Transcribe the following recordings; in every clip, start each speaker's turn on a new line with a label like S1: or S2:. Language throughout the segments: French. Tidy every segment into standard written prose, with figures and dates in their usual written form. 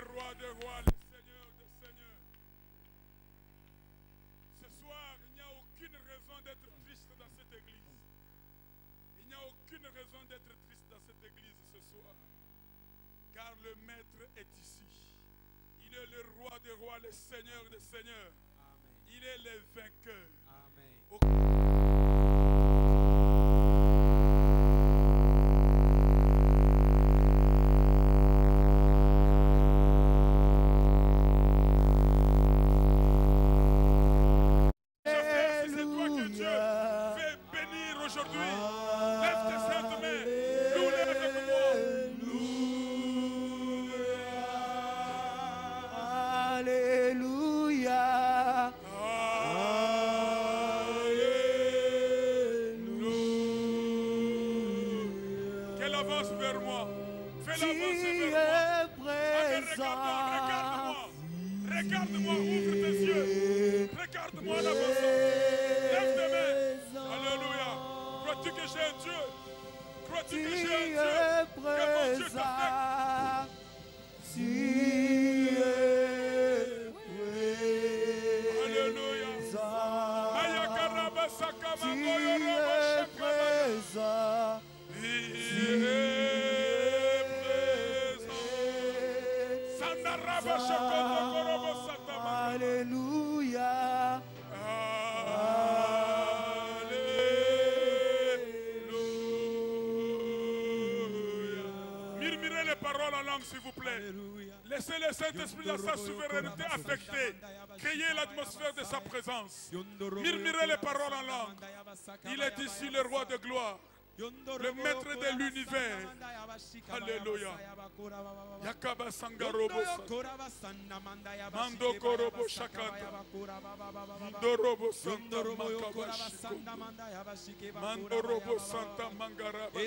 S1: le roi des rois, le Seigneur des seigneurs. Ce soir, il n'y a aucune raison d'être triste dans cette église. Il n'y a aucune raison d'être triste dans cette église ce soir. Car le Maître est ici. Il est le roi des rois, le Seigneur des seigneurs.
S2: Amen.
S1: Il est le vainqueur.
S2: Amen.
S1: Regarde-moi, ouvre tes yeux. Regarde-moi en avançant. Lève tes mains. Alléluia. Crois-tu que j'ai un Dieu? Crois-tu que j'ai un Dieu? Que mon Dieu t'affecte. Alléluia. Ayakaraba sakama koyorobo shakama. Il est présent. Sandaraba shakoto korobo satama.
S3: Alléluia.
S1: Murmurez les paroles en langue, s'il vous plaît. Laissez le Saint-Esprit dans sa souveraineté affecter. Créez l'atmosphère de sa présence. Murmurez les paroles en langue. Il est ici le roi de gloire, le maître de l'univers. Alléluia. Yakaba Sangarobo Mando Korobo Shakata Ndorobo Santa Makabashiko Mandorobo Santa Mangaraba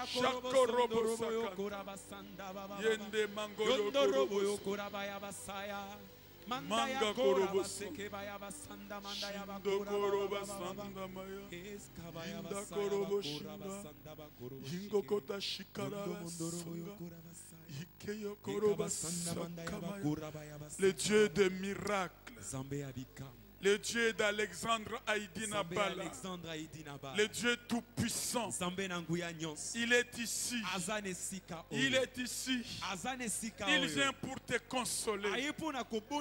S1: Shakorobo Sakata Yende Mangoyo Manga Korobo Sanda Shindo Koroba Sanda Maya Inda Korobo Shinda Yingo Kota Shikara Ikeyo Koroba Sakamaya. Le Dieu des miracles, le Dieu d'Alexandre Haïdina Bala, le Dieu tout-puissant, il est ici. Il est ici. Il vient pour te consoler.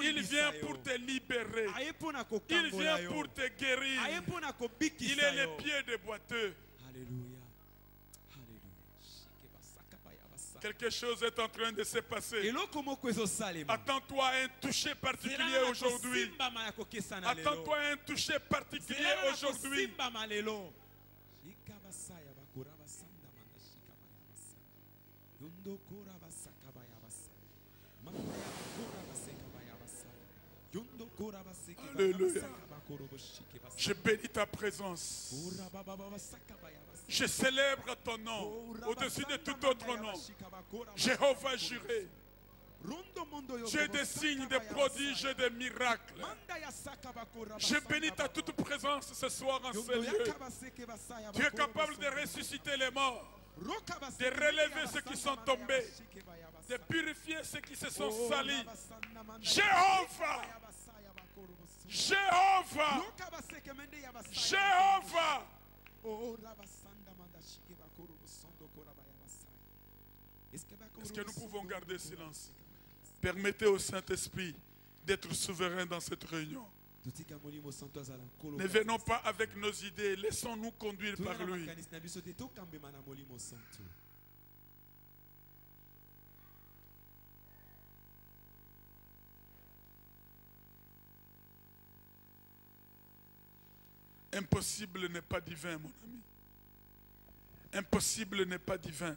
S1: Il vient pour te libérer. Il vient pour te guérir. Il est le pied des boiteux.
S2: Alléluia.
S1: Quelque chose est en train de se passer. Attends-toi à un toucher particulier aujourd'hui. Attends-toi à un toucher particulier aujourd'hui. Alléluia. Je bénis ta présence. Je célèbre ton nom au-dessus de tout autre nom. Jéhovah Jireh. Dieu des signes, des prodiges et des miracles. Je bénis ta toute présence ce soir en ce lieu. Tu es capable de ressusciter les morts, de relever ceux qui sont tombés, de purifier ceux qui se sont salis. Jéhovah! Jéhovah! Jéhovah! Est-ce que nous pouvons garder silence? Permettez au Saint-Esprit d'être souverain dans cette réunion. Ne venons pas avec nos idées, laissons-nous conduire par lui. Impossible n'est pas divin, mon ami. Impossible n'est pas divin.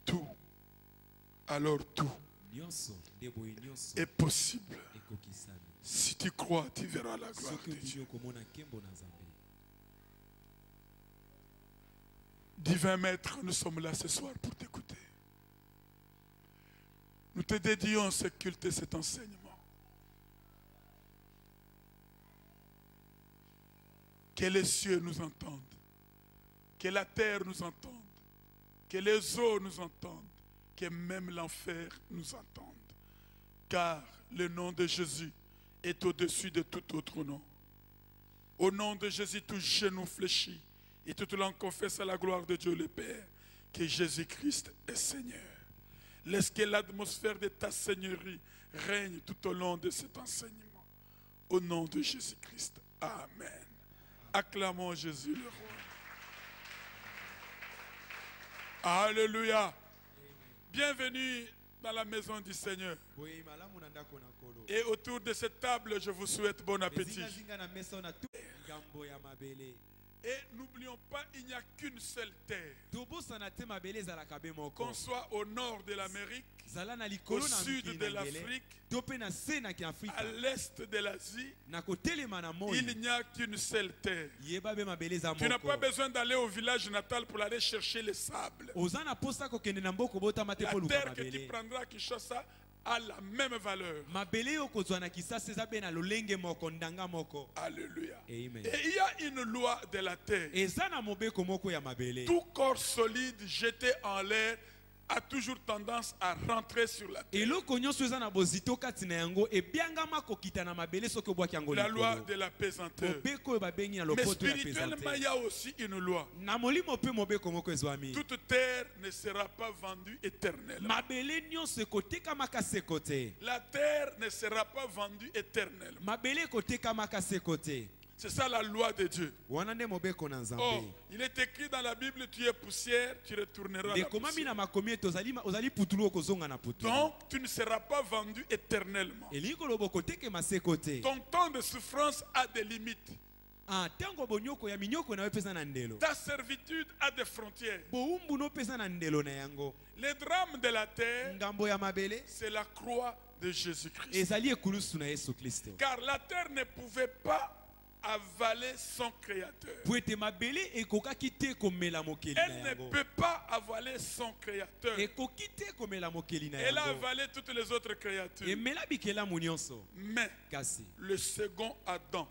S1: Tout, alors tout est possible. Si tu crois, tu verras la gloire de Dieu. Divin Maître, nous sommes là ce soir pour t'écouter. Nous te dédions ce culte et cet enseignement. Que les cieux nous entendent, que la terre nous entende, Que les eaux nous entendent, que même l'enfer nous entende. Car le nom de Jésus est au-dessus de tout autre nom. Au nom de Jésus, tout genou fléchit et toute langue confesse à la gloire de Dieu le Père que Jésus-Christ est Seigneur. Laisse que l'atmosphère de ta Seigneurie règne tout au long de cet enseignement. Au nom de Jésus-Christ. Amen. Acclamons Jésus le roi. Alléluia. Bienvenue dans la maison du Seigneur. Et autour de cette table, je vous souhaite bon appétit. Et n'oublions pas, il n'y a qu'une seule terre. Qu'on soit au nord de l'Amérique, au sud de l'Afrique, à l'est de l'Asie, il n'y a qu'une seule terre. Tu n'as pas besoin d'aller au village natal pour aller chercher le sable. La terre que tu prendras à Kinshasa a la même valeur. Alléluia.
S2: Amen.
S1: Et il y a une loi de la terre. Tout corps solide jeté en l'air a toujours tendance à rentrer sur la terre. La loi de la pesanteur. Mais spirituellement, il y a aussi une loi. Toute terre ne sera pas vendue éternellement. La terre ne sera pas vendue éternellement. C'est ça la loi de Dieu. Oh, il est écrit dans la Bible, tu es poussière, tu retourneras à la poussière. Donc, tu ne seras pas vendu éternellement. Ton temps de souffrance a des limites. Ta servitude a des frontières. Le drame de la terre, c'est la croix de Jésus-Christ. Car la terre ne pouvait pas avaler son créateur. Elle ne peut pas avaler son créateur. Elle a avalé toutes les autres créatures. Mais le second Adam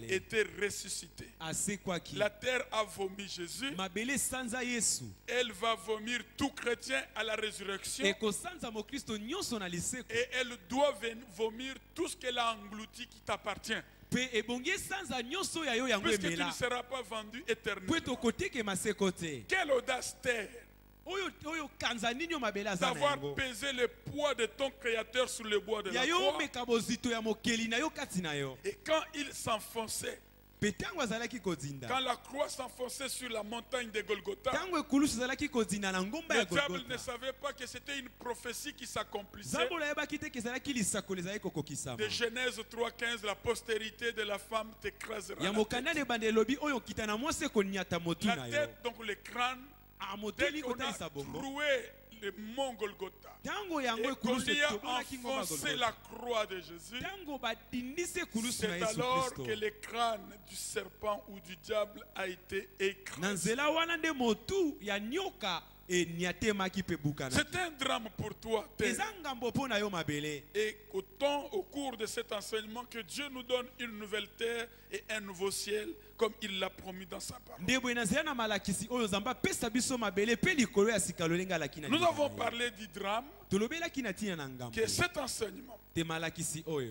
S1: était ressuscité. La terre a vomi Jésus. Elle va vomir tout chrétien à la résurrection. Et elle doit vomir tout ce qu'elle a englouti qui t'appartient. Puisque tu ne seras pas vendu éternellement. Quelle audace terre d'avoir pesé le poids de ton créateur sur le bois de la croix. Et quand il s'enfonçait, quand la croix s'enfonçait sur la montagne de Golgotha, le diable ne savait pas que c'était une prophétie qui s'accomplissait. De Genèse 3:15, la postérité de la femme t'écrasera la tête, donc le crâne. Dès qu'on a troué le mont Golgotha et qu'on y a enfoncé la croix de Jésus, c'est alors que le crâne du serpent ou du diable a été écrasé. C'est un drame pour toi, terre. Et au cours de cet enseignement, que Dieu nous donne une nouvelle terre et un nouveau ciel, comme il l'a promis dans sa parole. Nous avons parlé du drame, que cet enseignement,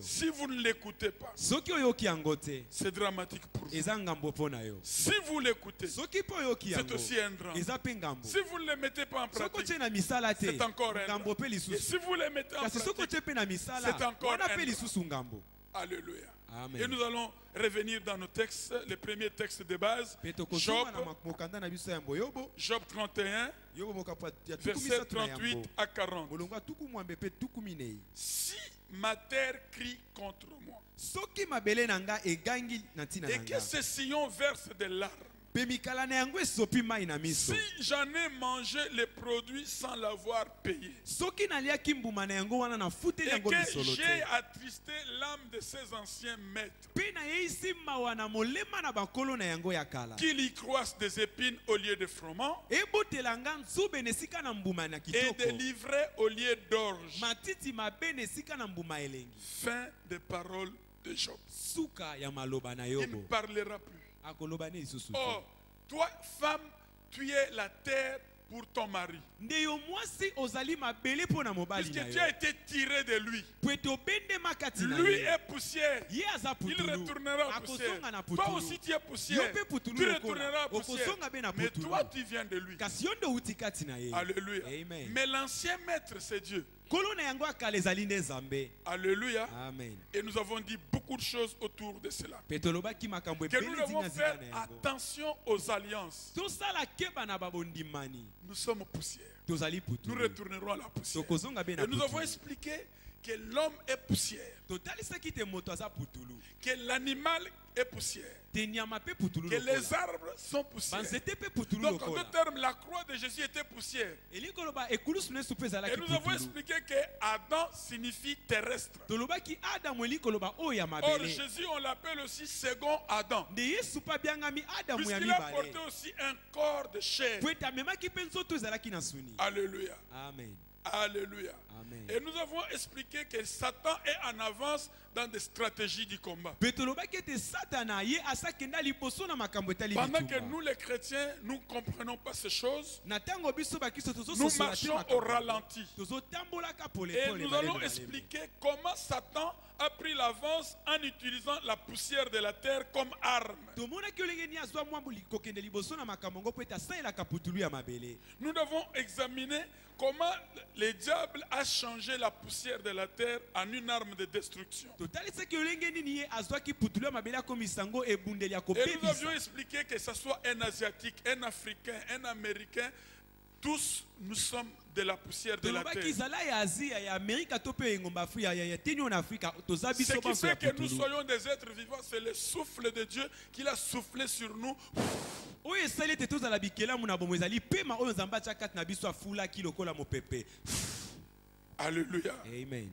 S1: si vous ne l'écoutez pas, c'est dramatique pour vous. Si vous l'écoutez, c'est aussi un drame. Si vous ne le mettez pas en pratique, c'est encore un drame. Et si vous le mettez en pratique, c'est encore un drame. Alléluia.
S2: Amen.
S1: Et nous allons revenir dans nos textes, le premier texte de base, Job 31, verset 38 à 40. Si ma terre crie contre moi, et que ce sillon verse des larmes, si j'en ai mangé les produits sans l'avoir payé, et que j'ai attristé l'âme de ses anciens maîtres, qu'ils y croissent des épines au lieu de froment, et des livrets au lieu d'orge. Fin des paroles de Job. Il ne parlera plus. Oh, toi, femme, tu es la terre pour ton mari.
S2: ndeyo mwasi ozali mabele pona mobali
S1: Puisque
S2: na
S1: tu
S2: yo
S1: as été tiré de lui.
S2: pweto bende makati na
S1: Lui
S2: ye
S1: est poussière.
S2: ye aza
S1: Il
S2: putulu
S1: retournera en poussière.
S2: akosonga na
S1: Toi
S2: putulu
S1: aussi tu es
S2: yo
S1: poussière.
S2: mpe putulu
S1: Tu
S2: lokola
S1: retourneras en poussière.
S2: okosonga be na
S1: Mais
S2: putulu
S1: toi tu viens de lui.
S2: kasi yo nde outi kati na ye
S1: Alléluia.
S2: Amen.
S1: Mais l'ancien maître c'est Dieu.
S2: nkolo na yango akala ezali nde nzambe
S1: Alléluia.
S2: amen
S1: Et nous avons dit beaucoup de choses autour de cela.
S2: mpe tolobaki makambo
S1: Que
S2: ebele
S1: nous devons
S2: zingazinga
S1: faire
S2: na yango
S1: attention aux alliances.
S2: tosala keba na babondimani
S1: Nous sommes poussière.
S2: tozali
S1: Nous
S2: putulu
S1: retournerons à la poussière.
S2: tokozonga be na
S1: Et nous avons
S2: putulu
S1: expliqué que l'homme est poussière,
S2: totalisaki te moto aza putulu
S1: que l'animal est poussière,
S2: te nyama mpe putulu
S1: que
S2: lokola
S1: les arbres sont poussières.
S2: banzete mpe putulu
S1: Donc en
S2: lokola
S1: deux termes, la croix de Jésus était poussière.
S2: elingi koloba ekulusu nesu mpe
S1: Et
S2: ezalaki
S1: nous avons
S2: putulu
S1: expliqué que Adam signifie terrestre.
S2: tolobaki adamu elingi koloba oyo ya
S1: Or
S2: mabele
S1: Jésus, on l'appelle aussi second Adam.
S2: nde yesu mpe abiangami adamu ya
S1: Puisqu'il a
S2: mibale
S1: porté aussi un corps de chair.
S2: po ete amemaki mpe nzoto ezalaki na suni
S1: Alléluia.
S2: amen
S1: Alléluia.
S2: amen
S1: Et nous avons expliqué que Satan est en avance dans des stratégies du combat.
S2: mpe tolobaki ete satana ye asakenda liboso na makambo etali
S1: Pendant que
S2: bitumba
S1: nous les chrétiens, nous ne comprenons pas ces choses,
S2: na ntango biso bakristo
S1: nous
S2: tozososola te
S1: marchons au
S2: makambo
S1: ralenti.
S2: tozotambolaka
S1: Et
S2: polepole
S1: nous allons expliquer comment Satan a pris l'avance en utilisant la poussière de la terre comme arme.
S2: tomonaki olenge nini azwa mwa kokende liboso na makambo ngo po ete asalelaka putulu ya mabele
S1: Nous devons examiner comment le diable a changé la poussière de la terre en une arme de destruction.
S2: totalisaki olenge nini ye azwaki putulu ya mabele akomisa yango ebundeli ya
S1: Et nous avions
S2: kobebisa
S1: expliqué que ce soit un Asiatique, un Africain, un Américain, tous nous sommes de la poussière de la
S2: tolobaki
S1: terre.
S2: ezala ya asia ya amerika to mpe engomba afrika ya teni na afrika toza
S1: Ce
S2: biso
S1: qui
S2: banso ya
S1: fait que nous
S2: putulu
S1: soyons des êtres vivants, c'est le souffle de Dieu qu'il a soufflé sur nous.
S2: oyo esali ete tozala bikelamu na bomo ezali pema oyo nzambe atia kati na biso afulaki lokola mopepe
S1: Alléluia.
S2: amen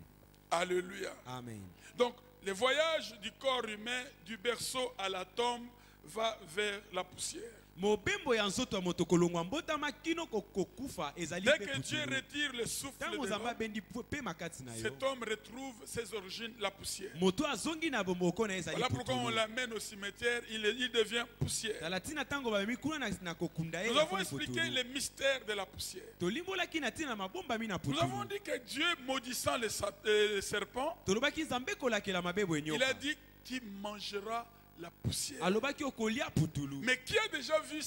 S1: Alléluia.
S2: amen
S1: Donc, le voyage du corps humain, du berceau à la tombe, va vers la poussière.
S2: mobembo ya nzoto ya moto kolongwa mbotama kino kokufa ezali
S1: Dès
S2: mpe
S1: que Dieu
S2: putulu
S1: retire le souffle
S2: ntango
S1: de
S2: nzambe
S1: l'homme,
S2: abendi pema kati na yo
S1: cet homme retrouve ses origines, la poussière.
S2: moto azongi na bomoko na ye ezali
S1: Voilà pourquoi on
S2: putulu
S1: l'amène au cimetière, il devient poussière.
S2: tala ntina ntango bamemi kuna na kokunda ye
S1: Nous avons
S2: akomi
S1: expliqué
S2: putulu
S1: les mystères de la poussière.
S2: tolimbolaki na ntina mabombami na
S1: Nous avons
S2: putulu
S1: dit que Dieu, maudissant le serpent,
S2: tolobaki nzambe kolakela mabebo
S1: il a
S2: enyoka
S1: dit qu'il mangera la poussière.
S2: alobaki okolia putulu
S1: Mais qui a déjà vu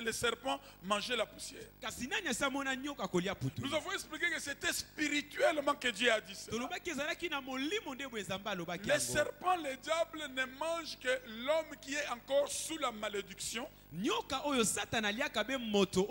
S1: le serpent manger la poussière?
S2: kasi nani asi amona nyoka kolia
S1: Nous
S2: putulu
S1: avons expliqué que c'était spirituellement que Dieu a dit ça.
S2: tolobaki ezalaki na molimo nde boye nzambe alobaki
S1: Les
S2: yango
S1: serpents, le diable ne mange que l'homme qui est encore sous la malédiction.
S2: nyoka oyo satana aliaka be moto